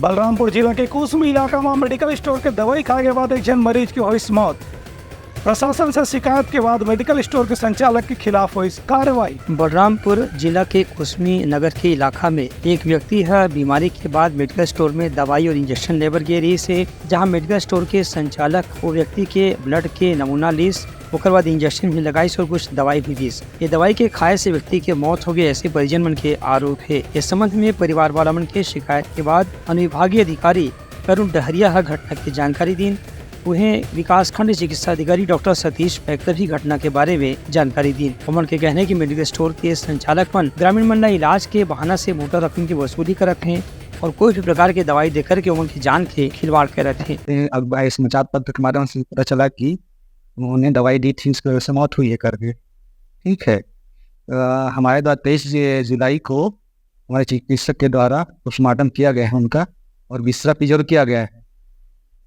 बलरामपुर जिला के कुसमी इलाका में मेडिकल स्टोर के दवाई खाने के बाद एक जन मरीज की हुई मौत। प्रशासन से शिकायत के बाद मेडिकल स्टोर के संचालक के खिलाफ हुई कार्रवाई। बलरामपुर जिला के कुसमी नगर के इलाका में एक व्यक्ति है बीमारी के बाद मेडिकल स्टोर में दवाई और इंजेक्शन लेबर गए रही से, जहां मेडिकल स्टोर के संचालक वो व्यक्ति के ब्लड के नमूना लीस, उसके बाद इंजेक्शन भी लगाई और कुछ दवाई भी दी। ये दवाई के खाए से व्यक्ति की मौत हो गई, ऐसे परिजन मन के आरोप है। इस संबंध में परिवार वाला मन के शिकायत के बाद अनुविभागीय अधिकारी करुण डहरिया घटना की जानकारी दी। उन्हें विकास खंड चिकित्सा अधिकारी डॉक्टर सतीश पैकर भी घटना के बारे में जानकारी दी। उमन के कहने की मेडिकल स्टोर के संचालक मन ग्रामीण मन इलाज के बहाना से मोटर रकम की वसूली कर रखे हैं और कोई भी प्रकार की दवाई देकर के उमन की जान के खिलवाड़ कर रहे थे। अब समाचार पत्र के माध्यम से पता चला कि उन्होंने दवाई दी थी, इसकी वजह से मौत हुई है करके। ठीक है, हमारे द्वारा 23 जुलाई को हमारे चिकित्सक के द्वारा पोस्टमार्टम किया गया है उनका और विसरा प्रिजर्व किया गया है।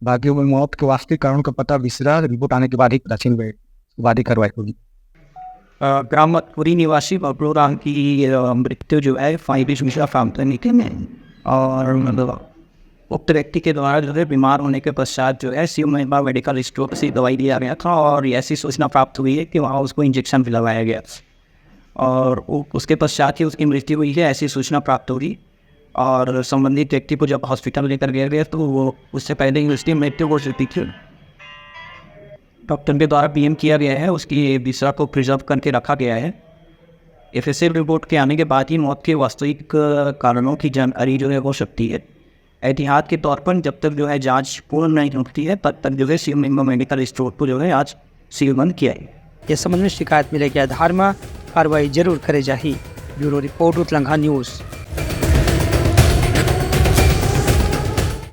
बाकी मौत के वास्तविक कारण का पता विसरा रिपोर्ट आने के बाद ही पता चल बाद ही कार्रवाई होगी। ग्राम मतपुरी निवासी बबलू राम की मृत्यु जो है 5 में और मतलब उक्त व्यक्ति के द्वारा जो है बीमार होने के पश्चात जो है शिव महिमा मेडिकल स्टोर से दवाई लिया गया था और ऐसी सूचना प्राप्त हुई है कि वहाँ उसको इंजेक्शन भी लगाया गया और उसके पश्चात ही उसकी मृत्यु हुई है, ऐसी सूचना प्राप्त हुई। और संबंधित व्यक्ति को जब हॉस्पिटल लेकर गया तो वो उससे पहले ही उसकी मृत्यु हो चुकी थी। डॉक्टर के द्वारा पीएम किया गया है, उसकी विसरा को प्रिजर्व करके रखा गया है। एफएसएल रिपोर्ट के आने के बाद ही मौत के वास्तविक कारणों की जानकारी जो है हो सकती है। एहतियात के तौर पर जब तक जो है जांच पूर्ण नहीं होती है तब तक जो है शिव महिमा मेडिकल स्टोर को जो है आज सील बंद किया है। इस संबंध में शिकायत मिले के आधार में कार्रवाई जरूर करे जाही। ब्यूरो रिपोर्ट उत्तलंघा न्यूज़।